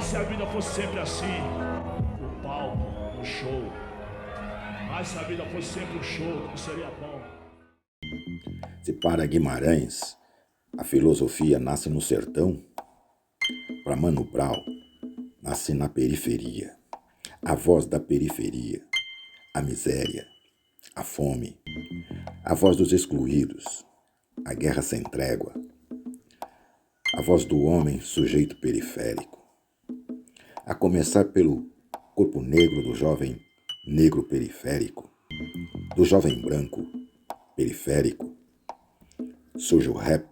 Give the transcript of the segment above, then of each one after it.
se a vida fosse sempre assim, o palco, o show. Mas se a vida fosse sempre um show, como seria bom. Se para Guimarães a filosofia nasce no sertão, para Mano Brown nasce na periferia. A voz da periferia, a miséria, a fome, a voz dos excluídos, a guerra sem trégua, a voz do homem sujeito periférico. A começar pelo corpo negro do jovem negro periférico, do jovem branco periférico, surge o rap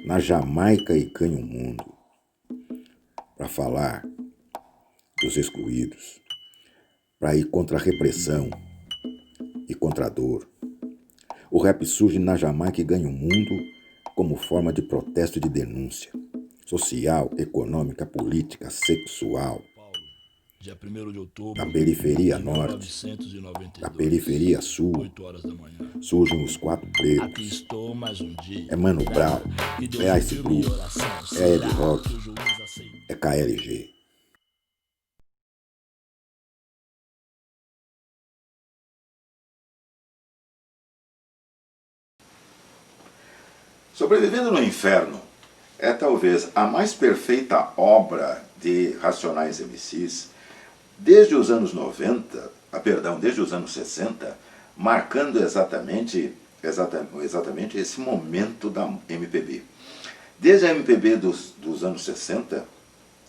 na Jamaica e ganha o mundo para falar dos excluídos, para ir contra a repressão e contra a dor. O rap surge na Jamaica e ganha o mundo como forma de protesto e de denúncia social, econômica, política, sexual. Dia 1º de outubro, Da periferia de norte, 1992, da periferia sul, 8 horas da manhã. surgem os quatro Aqui pretos. estou mais um dia. É Mano Brown, é Ice Blue, é Ed Rock, é KLG. Sobrevivendo no Inferno é talvez a mais perfeita obra de Racionais MCs desde os anos 90, desde os anos 60, marcando exatamente esse momento da MPB. Desde a MPB dos anos 60,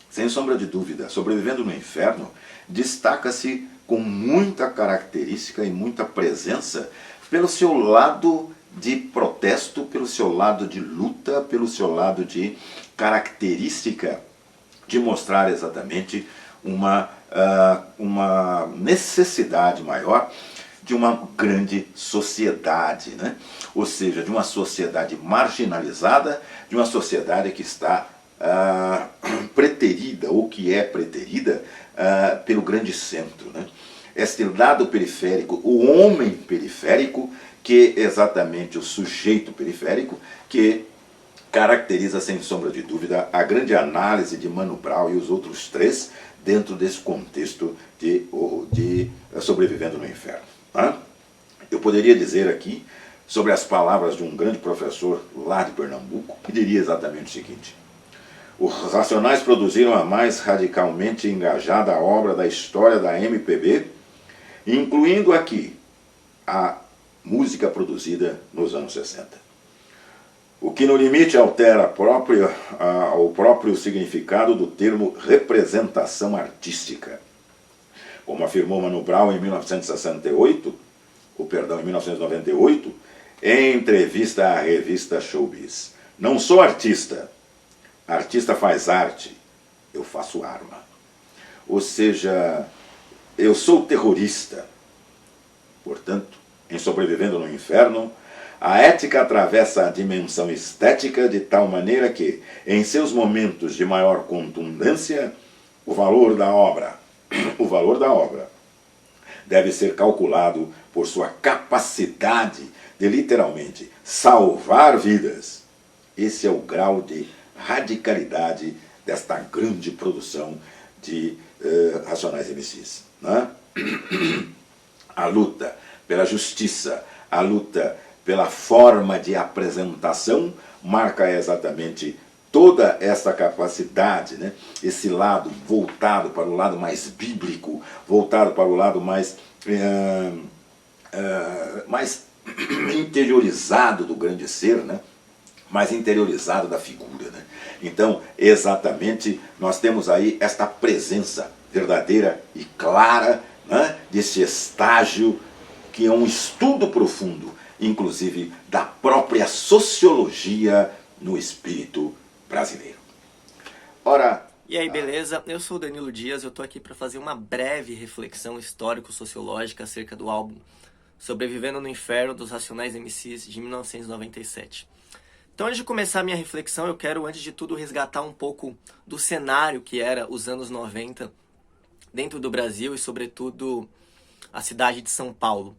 sem sombra de dúvida, Sobrevivendo no Inferno destaca-se com muita característica e muita presença pelo seu lado de protesto, pelo seu lado de luta, pelo seu lado de característica de mostrar exatamente uma necessidade maior de uma grande sociedade, né? Ou seja, de uma sociedade marginalizada, de uma sociedade que está preterida, ou que é preterida pelo grande centro, né? Este lado periférico, o homem periférico, que é exatamente o sujeito periférico, que caracteriza, sem sombra de dúvida, a grande análise de Mano Brown e os outros três dentro desse contexto de Sobrevivendo no Inferno. Tá? Eu poderia dizer aqui, sobre as palavras de um grande professor lá de Pernambuco, que diria exatamente o seguinte: os Racionais produziram a mais radicalmente engajada obra da história da MPB, incluindo aqui a música produzida nos anos 60. O que no limite altera o próprio significado do termo representação artística. Como afirmou Mano Brown em 1998, em entrevista à revista Showbiz: não sou artista, artista faz arte, eu faço arma. Ou seja, eu sou terrorista. Portanto, em Sobrevivendo no Inferno, a ética atravessa a dimensão estética de tal maneira que, em seus momentos de maior contundência, o valor da obra deve ser calculado por sua capacidade de literalmente salvar vidas. Esse é o grau de radicalidade desta grande produção de Racionais MCs. Né? A luta pela justiça, a luta pela forma de apresentação, marca exatamente toda essa capacidade, né? Esse lado voltado para o lado mais bíblico, voltado para o lado mais interiorizado do grande ser, né? Mais interiorizado da figura, né? Então, exatamente, nós temos aí esta presença verdadeira e clara, né? Desse estágio que é um estudo profundo, inclusive da própria sociologia no espírito brasileiro. Ora... E aí, beleza? Eu sou o Danilo Dias, eu tô aqui para fazer uma breve reflexão histórico-sociológica acerca do álbum Sobrevivendo no Inferno dos Racionais MCs de 1997. Então, antes de começar a minha reflexão, eu quero, antes de tudo, resgatar um pouco do cenário que era os anos 90 dentro do Brasil e, sobretudo, a cidade de São Paulo.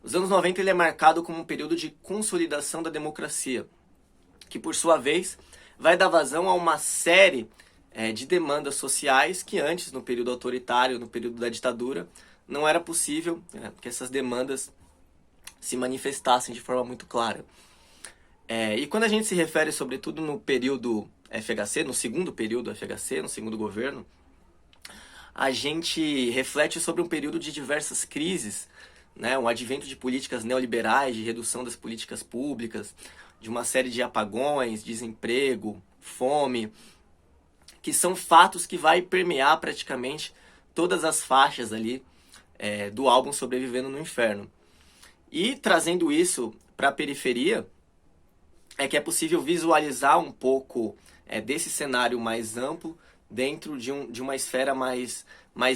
Os anos 90 ele é marcado como um período de consolidação da democracia, que por sua vez vai dar vazão a uma série de demandas sociais que antes, no período autoritário, no período da ditadura, não era possível que essas demandas se manifestassem de forma muito clara. E quando a gente se refere, sobretudo, no período FHC, no segundo período FHC, no segundo governo, a gente reflete sobre um período de diversas crises, né? Um advento de políticas neoliberais, de redução das políticas públicas, de uma série de apagões, desemprego, fome, que são fatos que vai permear praticamente todas as faixas ali do álbum Sobrevivendo no Inferno. E trazendo isso para a periferia, é que é possível visualizar um pouco desse cenário mais amplo dentro de uma esfera mais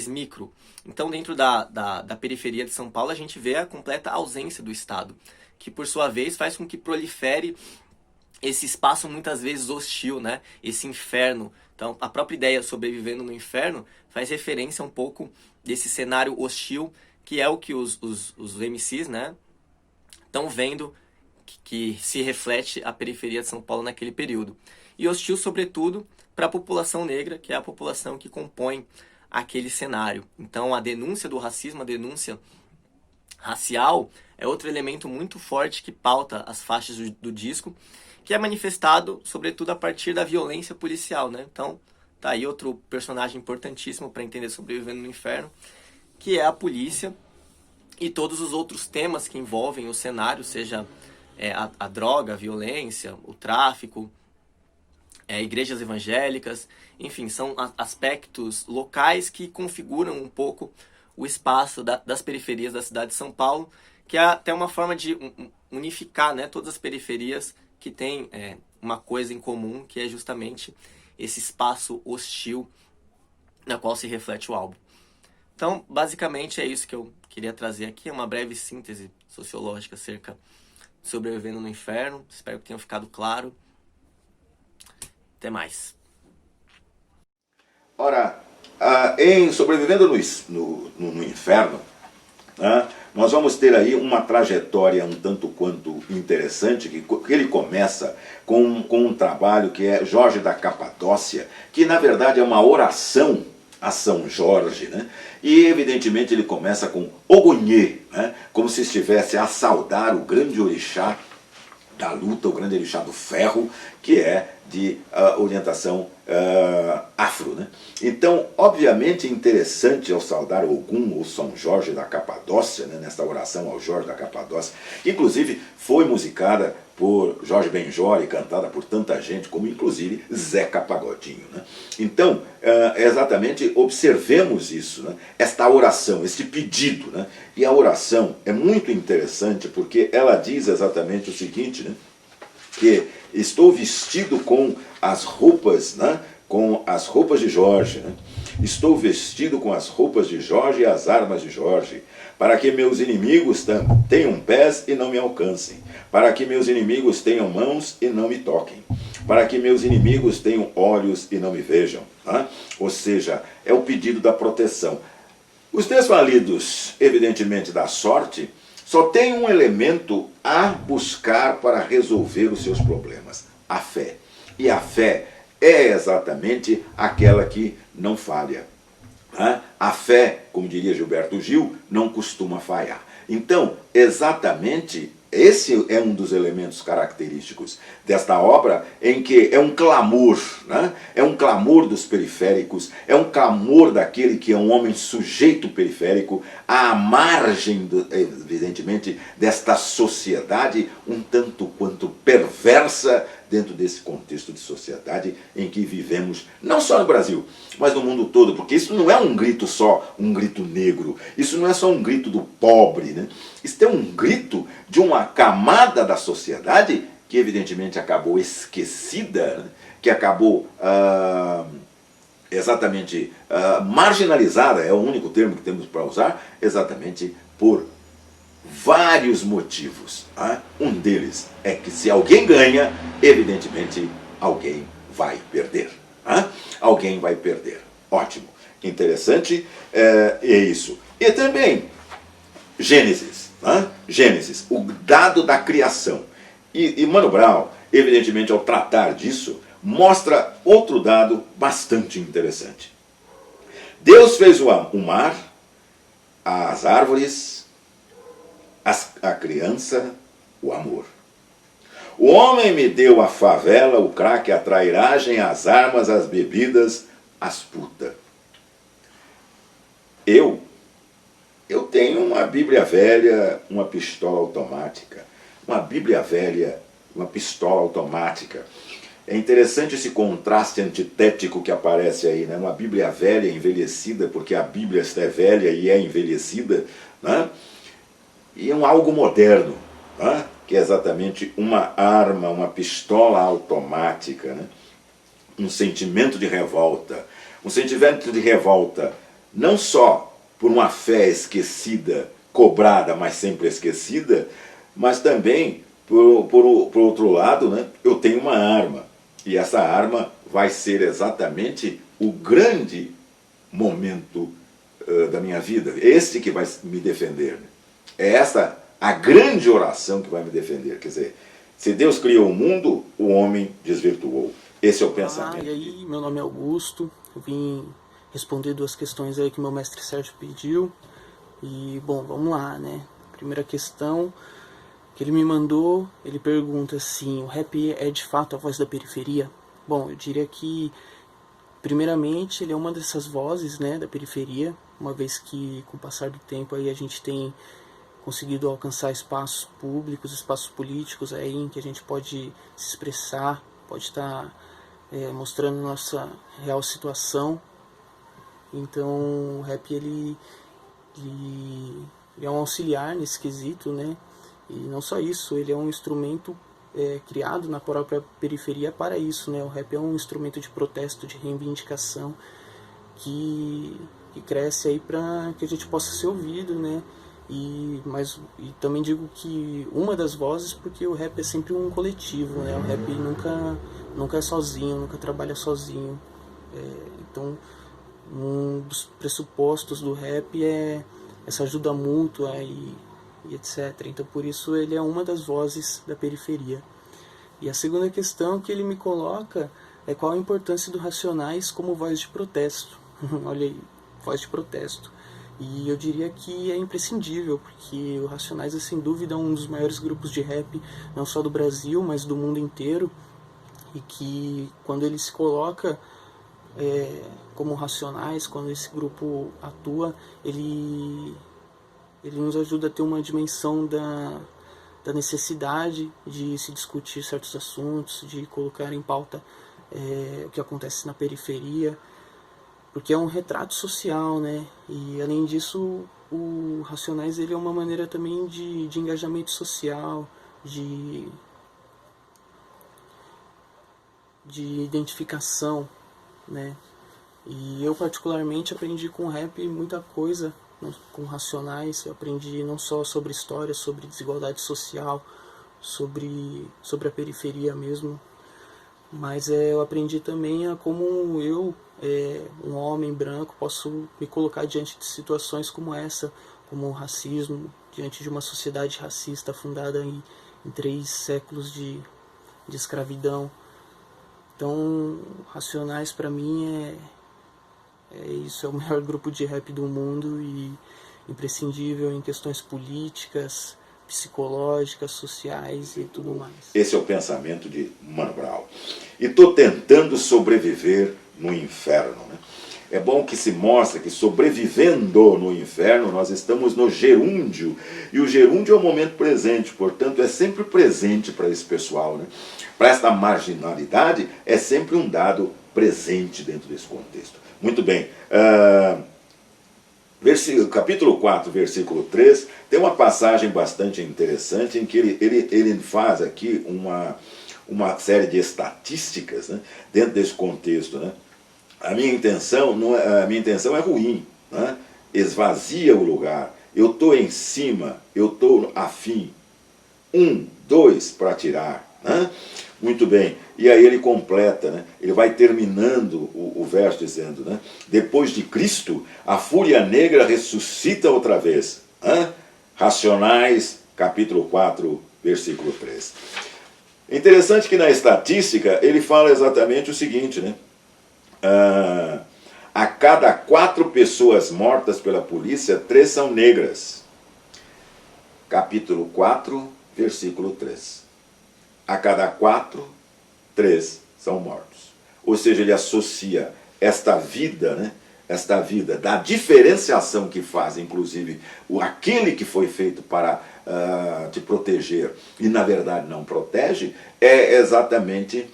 micro. Então, dentro da periferia de São Paulo, a gente vê a completa ausência do Estado, que por sua vez faz com que prolifere esse espaço muitas vezes hostil, né? Esse inferno. Então, a própria ideia Sobrevivendo no Inferno faz referência um pouco desse cenário hostil, que é o que os MCs, né, estão vendo que se reflete a periferia de São Paulo naquele período. E hostil, sobretudo, para a população negra, que é a população que compõe aquele cenário. Então, a denúncia do racismo, a denúncia racial, é outro elemento muito forte que pauta as faixas do disco, que é manifestado, sobretudo, a partir da violência policial, né? Então, tá aí outro personagem importantíssimo para entender Sobrevivendo no Inferno, que é a polícia e todos os outros temas que envolvem o cenário, seja a droga, a violência, o tráfico, igrejas evangélicas, enfim, são aspectos locais que configuram um pouco o espaço das periferias da cidade de São Paulo, que é até uma forma de unificar, né, todas as periferias que têm uma coisa em comum, que é justamente esse espaço hostil na qual se reflete o álbum. Então, basicamente é isso que eu queria trazer aqui, uma breve síntese sociológica acerca de Sobrevivendo no Inferno. Espero que tenha ficado claro. Até mais. Ora, em Sobrevivendo no Inferno, nós vamos ter aí uma trajetória um tanto quanto interessante, que ele começa com um trabalho que é Jorge da Capadócia, que na verdade é uma oração a São Jorge, né? E evidentemente ele começa com Ogunhê, né? Como se estivesse a saudar o grande orixá da luta, o grande orixá do ferro, que é de orientação afro, né? Então, obviamente interessante ao saudar Ogum ou São Jorge da Capadócia, né, nesta oração ao Jorge da Capadócia, que inclusive foi musicada por Jorge Benjor e cantada por tanta gente, como inclusive Zeca Pagodinho, né? Então, exatamente observemos isso, né? Esta oração, este pedido, né? E a oração é muito interessante porque ela diz exatamente o seguinte, né? Que estou vestido com as roupas, né? Com as roupas de Jorge, né? Estou vestido com as roupas de Jorge e as armas de Jorge, para que meus inimigos tenham pés e não me alcancem, para que meus inimigos tenham mãos e não me toquem, para que meus inimigos tenham olhos e não me vejam, né? Ou seja, é o pedido da proteção. Os desvalidos, evidentemente, da sorte, só tem um elemento a buscar para resolver os seus problemas: a fé. E a fé é exatamente aquela que não falha. A fé, como diria Gilberto Gil, não costuma falhar. Então, exatamente, esse é um dos elementos característicos desta obra, em que é um clamor, né? É um clamor dos periféricos, é um clamor daquele que é um homem sujeito periférico, à margem, evidentemente, desta sociedade um tanto quanto perversa, dentro desse contexto de sociedade em que vivemos, não só no Brasil, mas no mundo todo, porque isso não é um grito só, um grito negro, isso não é só um grito do pobre, né? Isso é um grito de uma camada da sociedade que evidentemente acabou esquecida, né? Que acabou exatamente marginalizada, é o único termo que temos para usar, exatamente por vários motivos. Um deles é que se alguém ganha, evidentemente alguém vai perder. Alguém vai perder. Ótimo, interessante, é isso. E também Gênesis, Gênesis, o dado da criação. E Mano Brown, evidentemente, ao tratar disso, mostra outro dado bastante interessante. Deus fez o mar, as árvores, a criança, o amor. O homem me deu a favela, o crack, a trairagem, as armas, as bebidas, as putas. Eu tenho uma Bíblia velha, uma pistola automática. Uma Bíblia velha, uma pistola automática. É interessante esse contraste antitético que aparece aí, né? Uma Bíblia velha envelhecida, porque a Bíblia é velha e é envelhecida, né? E algo moderno, né? Que é exatamente uma arma, uma pistola automática, né? Um sentimento de revolta. Um sentimento de revolta não só por uma fé esquecida, cobrada, mas sempre esquecida, mas também, por outro lado, né? Eu tenho uma arma. E essa arma vai ser exatamente o grande momento da minha vida. Este que vai me defender. Né? É essa a grande oração que vai me defender. Quer dizer, se Deus criou o mundo, o homem desvirtuou. Esse é o pensamento. E aí, meu nome é Augusto. Eu vim responder 2 questões aí que meu mestre Sérgio pediu. E, bom, vamos lá, né? Primeira questão que ele me mandou, ele pergunta assim: o rap é de fato a voz da periferia? Bom, eu diria que, primeiramente, ele é uma dessas vozes, né, da periferia, uma vez que, com o passar do tempo, aí a gente tem conseguido alcançar espaços públicos, espaços políticos aí em que a gente pode se expressar, pode estar mostrando nossa real situação. Então, o rap, ele é um auxiliar nesse quesito, né? E não só isso, ele é um instrumento criado na própria periferia para isso, né? O rap é um instrumento de protesto, de reivindicação, que cresce aí para que a gente possa ser ouvido, né? E também digo que uma das vozes, porque o rap é sempre um coletivo, né? O rap nunca é sozinho, nunca trabalha sozinho. Então, um dos pressupostos do rap é essa ajuda mútua e etc. Então, por isso, ele é uma das vozes da periferia. E a segunda questão que ele me coloca é qual a importância do Racionais como voz de protesto. Olha aí, voz de protesto. E eu diria que é imprescindível, porque o Racionais é sem dúvida um dos maiores grupos de rap, não só do Brasil, mas do mundo inteiro. E que quando ele se coloca como Racionais, quando esse grupo atua, ele nos ajuda a ter uma dimensão da necessidade de se discutir certos assuntos, de colocar em pauta o que acontece na periferia, porque é um retrato social, né? E além disso, o Racionais ele é uma maneira também de engajamento social, de identificação, né? E eu particularmente aprendi com rap muita coisa, com Racionais. Eu aprendi não só sobre história, sobre desigualdade social, sobre a periferia mesmo, mas eu aprendi também a como eu, um homem branco, posso me colocar diante de situações como essa, como o racismo, diante de uma sociedade racista fundada em 3 séculos de escravidão. Então, Racionais para mim isso, é o maior grupo de rap do mundo e imprescindível em questões políticas, psicológicas, sociais e tudo mais. Esse é o pensamento de Mano Brown. E estou tentando sobreviver no inferno. Né? É bom que se mostre que sobrevivendo no inferno nós estamos no gerúndio. E o gerúndio é o momento presente, portanto é sempre presente para esse pessoal. Né? Para esta marginalidade é sempre um dado presente dentro desse contexto. Muito bem. Capítulo 4, versículo 3, tem uma passagem bastante interessante em que ele faz aqui uma série de estatísticas, né, dentro desse contexto. Né? A minha intenção é ruim, né? Esvazia o lugar, eu estou em cima, eu estou afim, 1, 2 para tirar. Né? Muito bem, e aí ele completa, né? Ele vai terminando o verso dizendo, né? Depois de Cristo, a fúria negra ressuscita outra vez. Racionais, capítulo 4, versículo 3. É interessante que na estatística ele fala exatamente o seguinte, né? A cada 4 pessoas mortas pela polícia, 3 são negras. Capítulo 4, versículo 3. A cada 4, 3 são mortos. Ou seja, ele associa esta vida, né? Esta vida da diferenciação que faz, inclusive, aquele que foi feito para te proteger e na verdade não protege, é exatamente,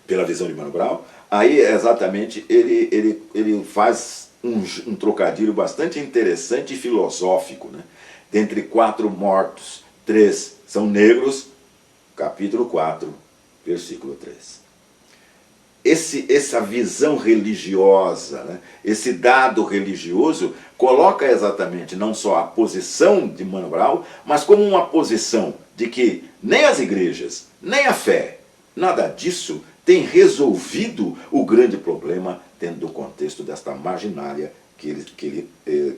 pela visão de Mano Brown, aí exatamente ele faz um trocadilho bastante interessante e filosófico, né? Dentre 4 mortos, 3 são negros, capítulo 4, versículo 3. Essa visão religiosa, né? Esse dado religioso coloca exatamente não só a posição de Mano Brown, mas como uma posição de que nem as igrejas, nem a fé, nada disso tem resolvido o grande problema dentro do contexto desta marginália que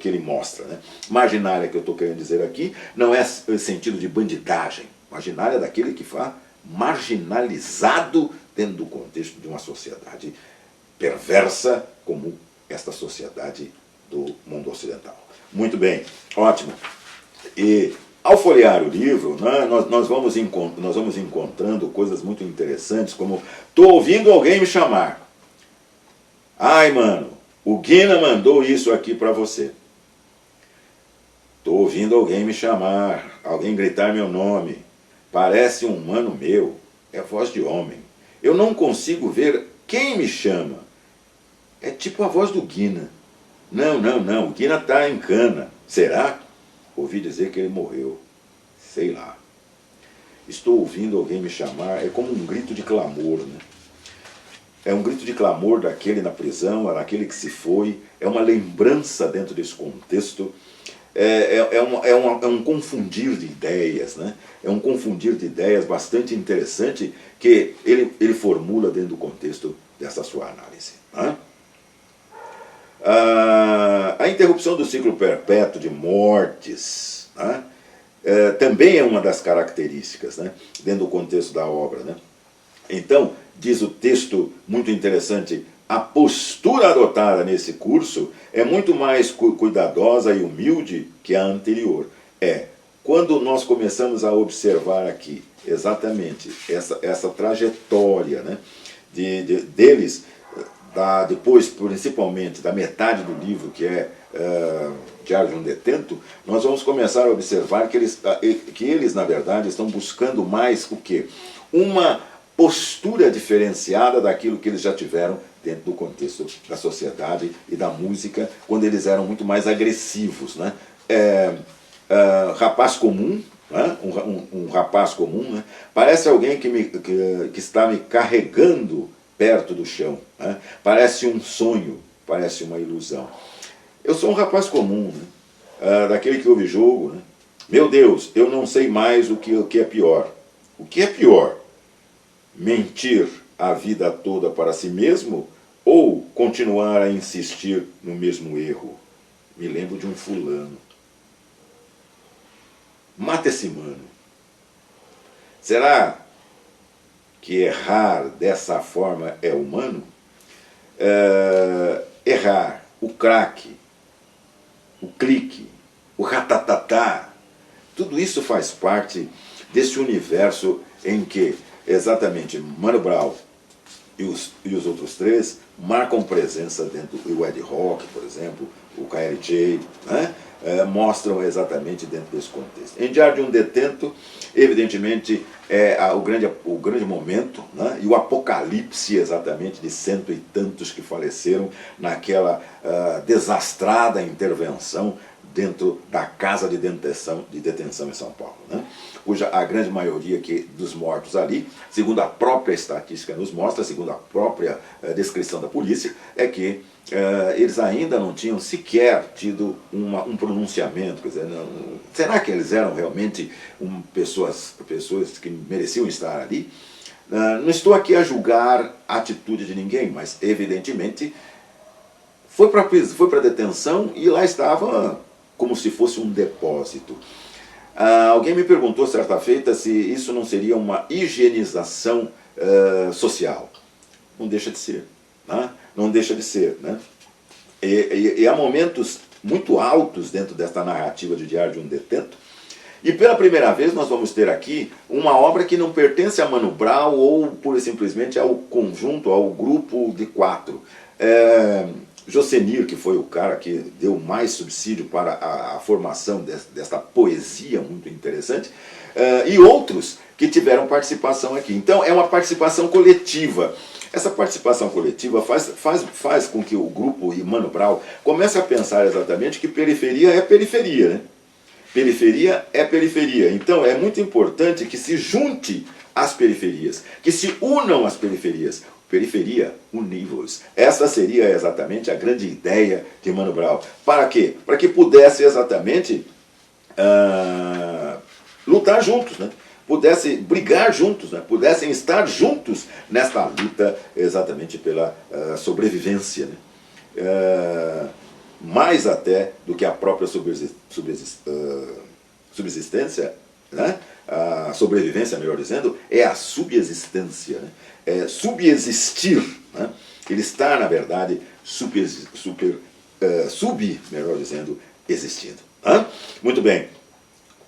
ele mostra, né? Marginália que eu estou querendo dizer aqui não é sentido de bandidagem, marginália daquele que foi marginalizado dentro do contexto de uma sociedade perversa como esta sociedade do mundo ocidental. Muito bem, ótimo. E ao folhear o livro, né, nós vamos encontrando coisas muito interessantes, como estou ouvindo alguém me chamar. Ai, mano, o Guina mandou isso aqui para você. Estou ouvindo alguém me chamar, alguém gritar meu nome. Parece um mano meu, é voz de homem. Eu não consigo ver quem me chama. É tipo a voz do Guina. Não, o Guina está em cana. Será? Ouvi dizer que ele morreu. Sei lá. Estou ouvindo alguém me chamar, é como um grito de clamor, né? É um grito de clamor daquele na prisão, daquele que se foi, é uma lembrança dentro desse contexto, é um confundir de ideias, né? É um confundir de ideias bastante interessante que ele formula dentro do contexto dessa sua análise, né? A interrupção do ciclo perpétuo de mortes, né? Também é uma das características, né? Dentro do contexto da obra, né? Então, diz o texto muito interessante, a postura adotada nesse curso é muito mais cuidadosa e humilde que a anterior. Quando nós começamos a observar aqui exatamente essa trajetória, né, deles, depois principalmente da metade do livro, que é Diário de um Detento, nós vamos começar a observar que eles na verdade, estão buscando mais o quê? Uma postura diferenciada daquilo que eles já tiveram dentro do contexto da sociedade e da música, quando eles eram muito mais agressivos, né? Rapaz comum, né? Um rapaz comum, né? Parece alguém que está me carregando perto do chão, né? Parece um sonho, parece uma ilusão. Eu sou um rapaz comum, né? Daquele que ouve jogo, né? Meu Deus, eu não sei mais o que é pior. O que é pior? Mentir a vida toda para si mesmo ou continuar a insistir no mesmo erro? Me lembro de um fulano. Mata esse mano. Será que errar dessa forma é humano? Errar, o craque, o clique, o ratatatá, tudo isso faz parte desse universo em que exatamente Mano Brown e os outros 3 marcam presença dentro do Ed Rock, por exemplo, o KLJ, né? Mostram exatamente dentro desse contexto. Em Diário de um Detento, evidentemente, é o grande momento, né? E o apocalipse exatamente de cento e tantos que faleceram naquela desastrada intervenção dentro da casa de detenção em São Paulo, né? Cuja a grande maioria dos mortos ali, segundo a própria estatística nos mostra, segundo a própria descrição da polícia, é que eles ainda não tinham sequer tido um pronunciamento. Quer dizer, será que eles eram realmente pessoas que mereciam estar ali? Não estou aqui a julgar a atitude de ninguém, mas evidentemente foi para detenção e lá estava como se fosse um depósito. Alguém me perguntou certa feita se isso não seria uma higienização social. Não deixa de ser, né? Não deixa de ser, né? E há momentos muito altos dentro desta narrativa de Diário de um Detento, e pela primeira vez nós vamos ter aqui uma obra que não pertence a Mano Brown ou pura e simplesmente ao conjunto, ao grupo de 4. Jocenir, que foi o cara que deu mais subsídio para a formação desta poesia muito interessante, e outros que tiveram participação aqui. Então é uma participação coletiva. Essa participação coletiva faz com que o grupo e Mano Brown comece a pensar exatamente que periferia é periferia, né? Periferia é periferia. Então é muito importante que se junte as periferias, que se unam as periferias. Periferia, univos. Essa seria exatamente a grande ideia de Mano Brown. Para quê? Para que pudesse exatamente lutar juntos, né? Pudesse brigar juntos, né? Pudessem estar juntos nesta luta exatamente pela sobrevivência, né? Mais até do que a própria subsistência, né? A sobrevivência, melhor dizendo, é a subexistência, né? É subexistir, né? Ele está, na verdade, melhor dizendo, existindo. Né? Muito bem.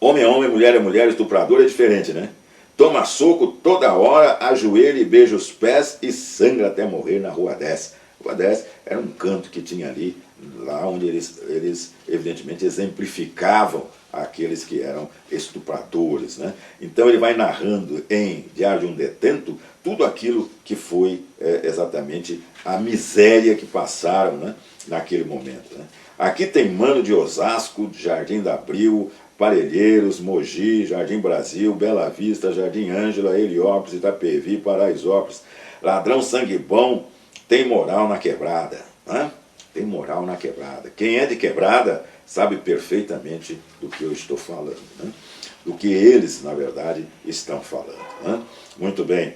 Homem é homem, mulher é mulher, estuprador é diferente, né? Toma soco toda hora, ajoelha e beija os pés e sangra até morrer na Rua 10. Rua 10 era um canto que tinha ali, lá onde eles evidentemente exemplificavam aqueles que eram estupradores, né? Então ele vai narrando em Diário de um Detento tudo aquilo que foi exatamente a miséria que passaram, né, naquele momento, né? Aqui tem Mano de Osasco, Jardim da Abril, Parelheiros, Mogi, Jardim Brasil, Bela Vista, Jardim Ângela, Heliópolis, Itapevi, Paraisópolis. Ladrão sangue bom tem moral na quebrada, né? Tem moral na quebrada. Quem é de quebrada sabe perfeitamente do que eu estou falando, né? Do que eles, na verdade, estão falando, né? Muito bem.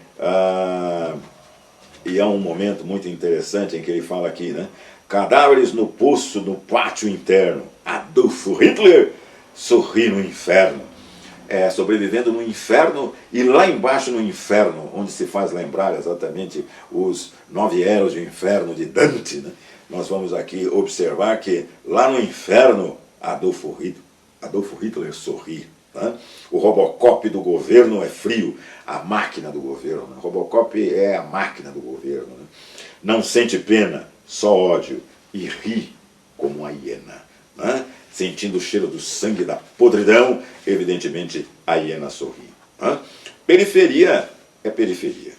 E é um momento muito interessante em que ele fala aqui, né? Cadáveres no poço, no pátio interno. Adolfo Hitler sorri no inferno. Sobrevivendo no inferno, e lá embaixo no inferno, onde se faz lembrar exatamente os 9 eros de inferno de Dante, né? Nós vamos aqui observar que lá no inferno Adolfo Hitler sorri, né? O Robocop do governo é frio, a máquina do governo, né? Robocop é a máquina do governo, né? Não sente pena, só ódio, e ri como uma hiena, né? Sentindo o cheiro do sangue da podridão, evidentemente a hiena sorri, né? Periferia é periferia.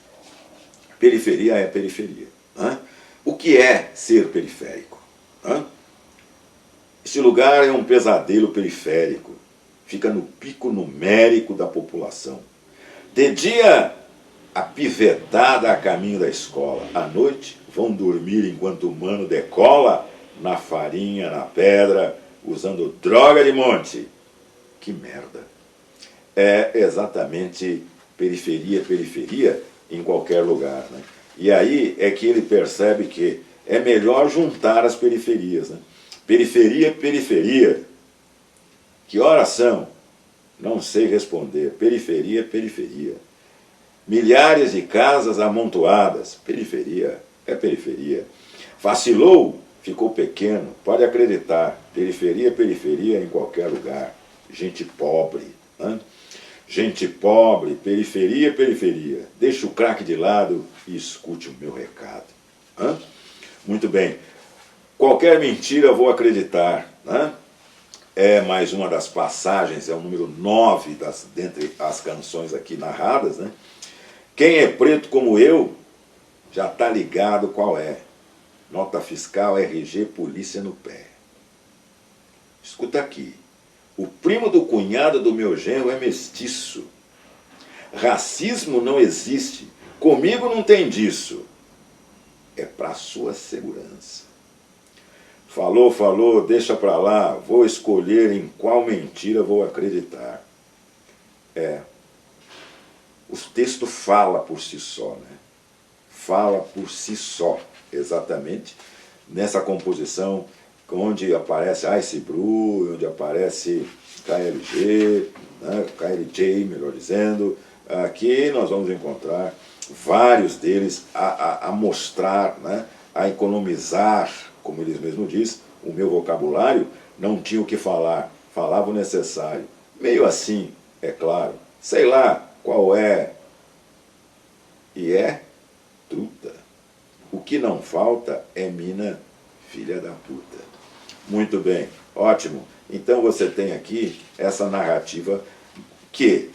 Periferia é periferia, né? O que é ser periférico, né? Este lugar é um pesadelo periférico, fica no pico numérico da população. De dia, a pivetada a caminho da escola. À noite, vão dormir enquanto o mano decola na farinha, na pedra, usando droga de monte. Que merda. É exatamente periferia em qualquer lugar, né? E aí é que ele percebe que é melhor juntar as periferias, né? Periferia. Que horas são? Não sei responder. Periferia. Milhares de casas amontoadas. Periferia é periferia. Vacilou, ficou pequeno. Pode acreditar. Periferia em qualquer lugar. Gente pobre, né? Gente pobre, periferia. Deixa o crack de lado e escute o meu recado. Hã? Muito bem. Qualquer mentira vou acreditar, né? É mais uma das passagens, é o número 9 dentre as canções aqui narradas, né? Quem é preto como eu já está ligado qual é. Nota fiscal, RG, polícia no pé. Escuta aqui. O primo do cunhado do meu genro é mestiço. Racismo não existe. Comigo não tem disso. É para sua segurança. Falou, deixa para lá. Vou escolher em qual mentira vou acreditar. O texto fala por si só, né? Fala por si só, exatamente, nessa composição onde aparece Ice Blue, onde aparece KLG, né, KLJ, melhor dizendo. Aqui nós vamos encontrar vários deles a mostrar, né, a economizar, como eles mesmos dizem, o meu vocabulário não tinha o que falar, falava o necessário. Meio assim, é claro, sei lá qual é, e é truta. O que não falta é mina, filha da puta. Muito bem, ótimo. Então você tem aqui essa narrativa que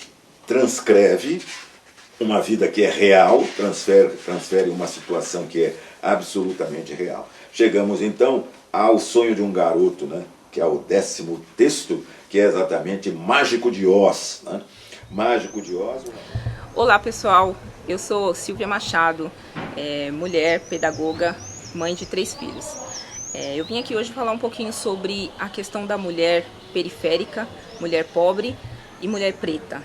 transcreve uma vida que é real, transfere uma situação que é absolutamente real. Chegamos então ao Sonho de um Garoto, né? Que é o 10º texto, que é exatamente Mágico de Oz. Né? Mágico de Oz. Olá pessoal, eu sou Silvia Machado, mulher, pedagoga, mãe de 3 filhos. Eu vim aqui hoje falar um pouquinho sobre a questão da mulher periférica, mulher pobre e mulher preta.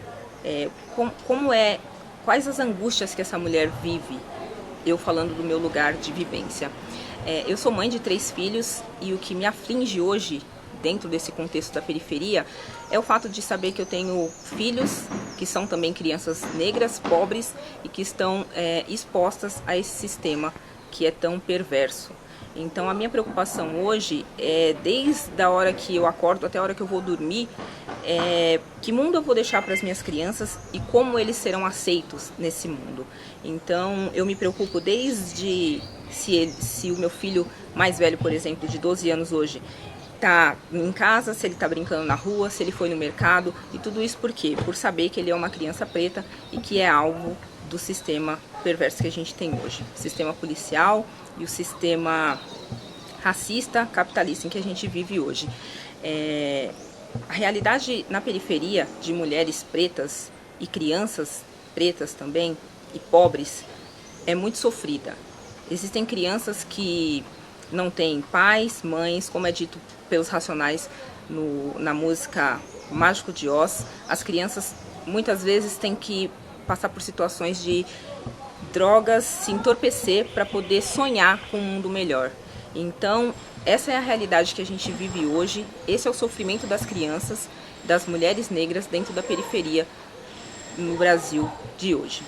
Quais as angústias que essa mulher vive, eu falando do meu lugar de vivência. Eu sou mãe de 3 filhos e o que me aflige hoje, dentro desse contexto da periferia, é o fato de saber que eu tenho filhos que são também crianças negras, pobres e que estão expostas a esse sistema que é tão perverso. Então a minha preocupação hoje é, desde a hora que eu acordo até a hora que eu vou dormir, que mundo eu vou deixar para as minhas crianças e como eles serão aceitos nesse mundo. Então eu me preocupo desde se o meu filho mais velho, por exemplo, de 12 anos hoje, está em casa, se ele está brincando na rua, se ele foi no mercado, e tudo isso por quê? Por saber que ele é uma criança preta e que é alvo do sistema perverso que a gente tem hoje. O sistema policial e o sistema racista, capitalista em que a gente vive hoje. A realidade na periferia de mulheres pretas e crianças pretas também, e pobres, é muito sofrida. Existem crianças que não têm pais, mães, como é dito pelos Racionais na música Mágico de Oz. As crianças muitas vezes têm que passar por situações de drogas, se entorpecer para poder sonhar com um mundo melhor. Então, essa é a realidade que a gente vive hoje, esse é o sofrimento das crianças, das mulheres negras dentro da periferia no Brasil de hoje.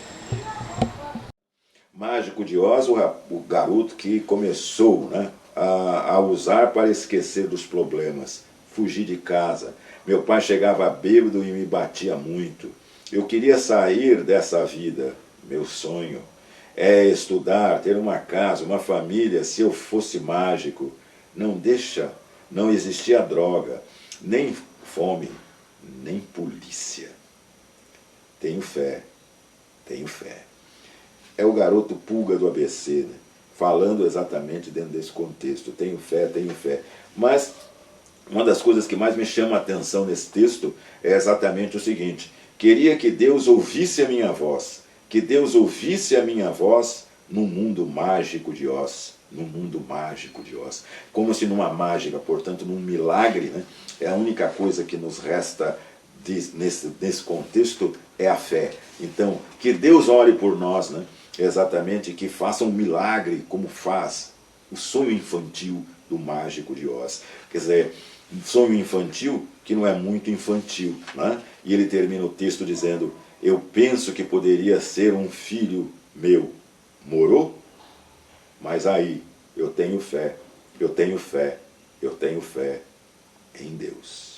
Mágico de Oz, o garoto que começou, né, a usar para esquecer dos problemas, fugir de casa. Meu pai chegava bêbado e me batia muito. Eu queria sair dessa vida, meu sonho é estudar, ter uma casa, uma família. Se eu fosse mágico, não existia droga, nem fome, nem polícia. Tenho fé, tenho fé. É o garoto Pulga do ABC, né? Falando exatamente dentro desse contexto. Tenho fé, tenho fé. Mas uma das coisas que mais me chama a atenção nesse texto é exatamente o seguinte: queria que Deus ouvisse a minha voz, que Deus ouvisse a minha voz no mundo mágico de Oz, no mundo mágico de Oz. Como se numa mágica, portanto num milagre, né? É a única coisa que nos resta nesse contexto é a fé. Então, que Deus ore por nós, né? Exatamente, que faça um milagre como faz o sonho infantil do Mágico de Oz. Quer dizer, um sonho infantil que não é muito infantil, né? E ele termina o texto dizendo: eu penso que poderia ser um filho meu. Morou? Mas aí, eu tenho fé, eu tenho fé, eu tenho fé em Deus.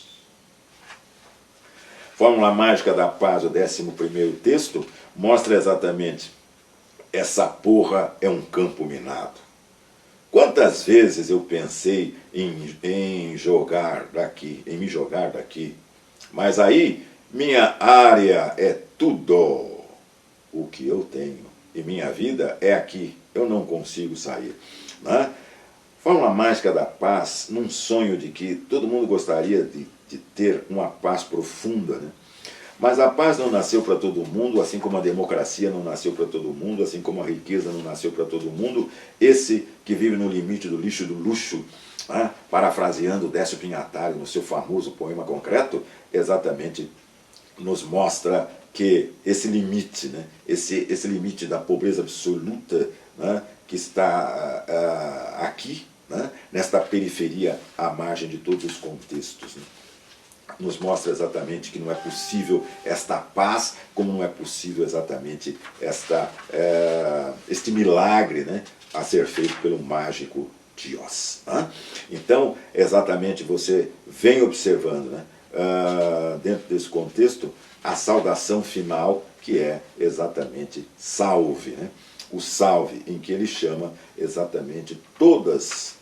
Fórmula Mágica da Paz, o 11º texto, mostra exatamente: essa porra é um campo minado. Quantas vezes eu pensei em me jogar daqui, mas aí minha área é tudo o que eu tenho e minha vida é aqui, eu não consigo sair, né? Fórmula Mágica da Paz, num sonho de que todo mundo gostaria de ter uma paz profunda, né? Mas a paz não nasceu para todo mundo, assim como a democracia não nasceu para todo mundo, assim como a riqueza não nasceu para todo mundo. Esse que vive no limite do lixo e do luxo, né? Parafraseando Décio Pinhatari no seu famoso poema concreto, exatamente nos mostra que esse limite, né? esse limite da pobreza absoluta, né? Que está aqui, né? Nesta periferia à margem de todos os contextos, né? nos mostra exatamente que não é possível esta paz, como não é possível exatamente este milagre, né, a ser feito pelo mágico Dios. Né? Então, exatamente, você vem observando, né, dentro desse contexto, a saudação final, que é exatamente salve. Né? O salve, em que ele chama exatamente todas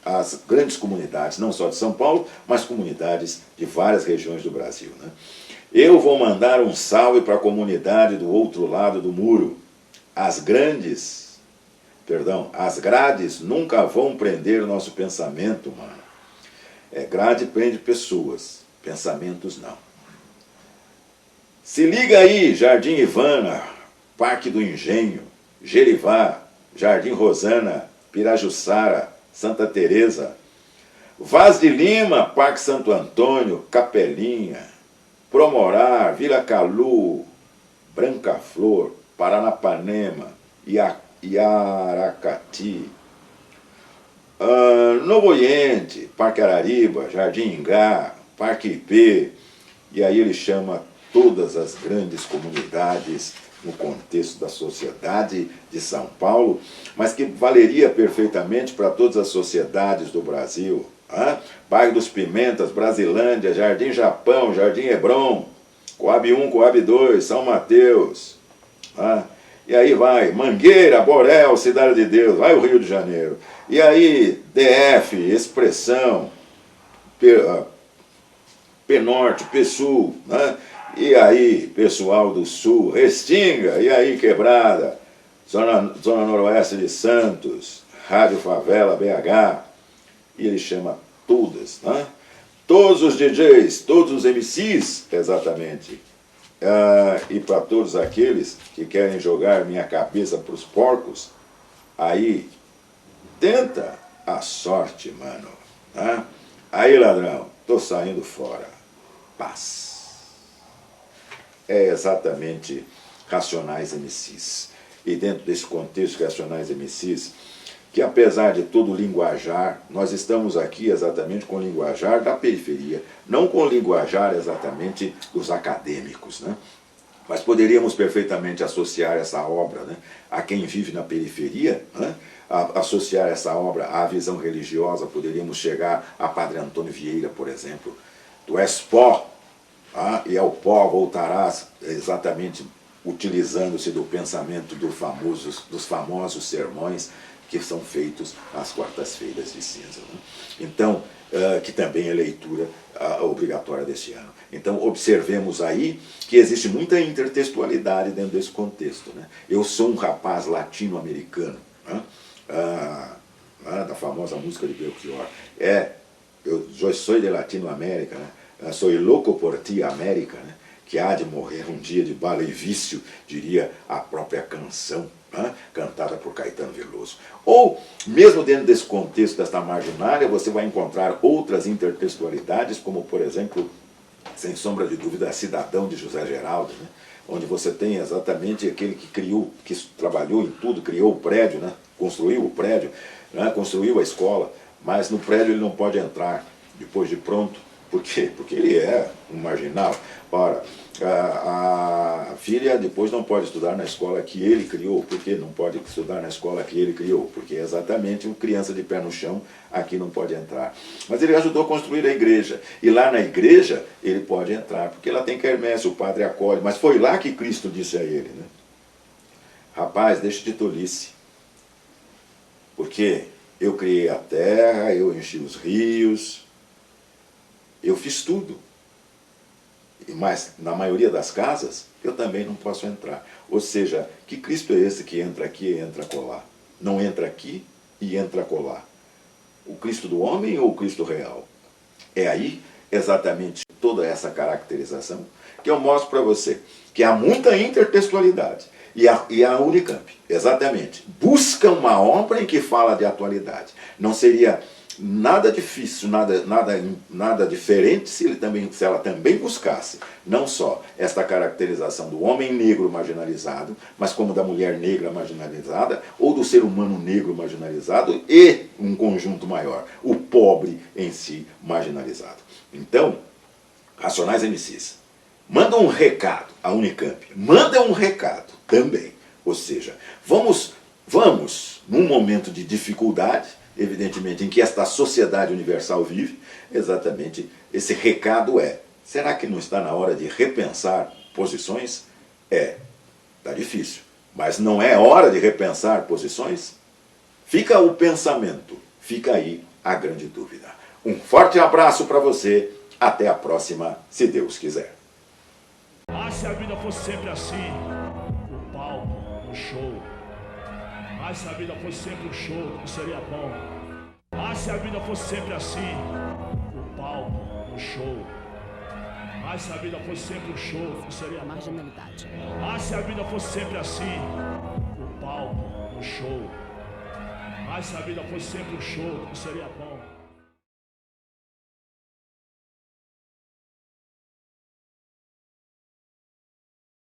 as grandes comunidades, não só de São Paulo, mas comunidades de várias regiões do Brasil. Né? Eu vou mandar um salve para a comunidade do outro lado do muro. As grades nunca vão prender o nosso pensamento, mano. Grade prende pessoas, pensamentos não. Se liga aí, Jardim Ivana, Parque do Engenho, Gerivá, Jardim Rosana, Pirajussara, Santa Teresa, Vaz de Lima, Parque Santo Antônio, Capelinha, Promorar, Vila Calu, Branca Flor, Paranapanema, Iaracati, Novo Oriente, Parque Arariba, Jardim Ingá, Parque IP, e aí ele chama todas as grandes comunidades no contexto da sociedade de São Paulo, mas que valeria perfeitamente para todas as sociedades do Brasil. Bairro dos Pimentas, Brasilândia, Jardim Japão, Jardim Hebron, Coab 1, Coab 2, São Mateus, e aí vai, Mangueira, Borel, Cidade de Deus, vai o Rio de Janeiro, e aí DF, Expressão, P-Norte, P-Sul, né? E aí, pessoal do Sul, Restinga, e aí, Quebrada, Zona Noroeste de Santos, Rádio Favela, BH, e ele chama todas, né? Todos os DJs, todos os MCs, exatamente, e para todos aqueles que querem jogar minha cabeça para os porcos, aí, tenta a sorte, mano, né? Aí, ladrão, tô saindo fora, paz. É exatamente Racionais MCs. E dentro desse contexto Racionais MCs, que apesar de todo o linguajar, nós estamos aqui exatamente com o linguajar da periferia, não com o linguajar exatamente dos acadêmicos, né? Mas poderíamos perfeitamente associar essa obra, né, a quem vive na periferia, né? Associar essa obra à visão religiosa, poderíamos chegar a Padre Antônio Vieira, por exemplo. Tu és pó, e ao pó voltarás, exatamente utilizando-se do pensamento dos famosos sermões que são feitos às quartas-feiras de cinza. Né? Então, que também é leitura obrigatória deste ano. Então, observemos aí que existe muita intertextualidade dentro desse contexto. Né? Eu sou um rapaz latino-americano, né? Da famosa música de Belchior. Eu sou de Latinoamérica, né? Sou louco por ti, América, né? Que há de morrer um dia de bala e vício, diria a própria canção, né? Cantada por Caetano Veloso. Ou, mesmo dentro desse contexto, desta marginália, você vai encontrar outras intertextualidades, como, por exemplo, sem sombra de dúvida, Cidadão de José Geraldo, né? Onde você tem exatamente aquele que criou, que trabalhou em tudo, criou o prédio, né? Construiu o prédio, né? Construiu a escola, mas no prédio ele não pode entrar depois de pronto. Por quê? Porque ele é um marginal. Ora, a filha depois não pode estudar na escola que ele criou. Por que não pode estudar na escola que ele criou? Porque é exatamente uma criança de pé no chão aqui não pode entrar. Mas ele ajudou a construir a igreja. E lá na igreja ele pode entrar, porque lá tem quermesse, o padre acolhe. Mas foi lá que Cristo disse a ele, né? Rapaz, deixa de tolice. Porque eu criei a terra, eu enchi os rios, eu fiz tudo, mas na maioria das casas eu também não posso entrar. Ou seja, que Cristo é esse que entra aqui e entra acolá? Não entra aqui e entra acolá. O Cristo do homem ou o Cristo real? É aí exatamente toda essa caracterização que eu mostro para você, que há muita intertextualidade. E a Unicamp, exatamente, busca uma obra em que fala de atualidade. Não seria nada difícil, nada diferente se ela também buscasse não só esta caracterização do homem negro marginalizado, mas como da mulher negra marginalizada, ou do ser humano negro marginalizado e um conjunto maior, o pobre em si marginalizado. Então, Racionais MCs, manda um recado à Unicamp, manda um recado também. Ou seja, vamos, num momento de dificuldade, evidentemente, em que esta sociedade universal vive, exatamente esse recado é: será que não está na hora de repensar posições? Está difícil, mas não é hora de repensar posições? Fica o pensamento, fica aí a grande dúvida. Um forte abraço para você, até a próxima, se Deus quiser. Ah, se a vida fosse sempre assim, o palco, o show. Ah, se a vida fosse sempre um show, como seria bom. Ah, se a vida fosse sempre assim, o palco, o show. Ah, se a vida fosse sempre um show, como seria bom. Marginalidade. Ah, se a vida fosse sempre assim, o palco, o show. Ah, se a vida fosse sempre um show, como seria bom.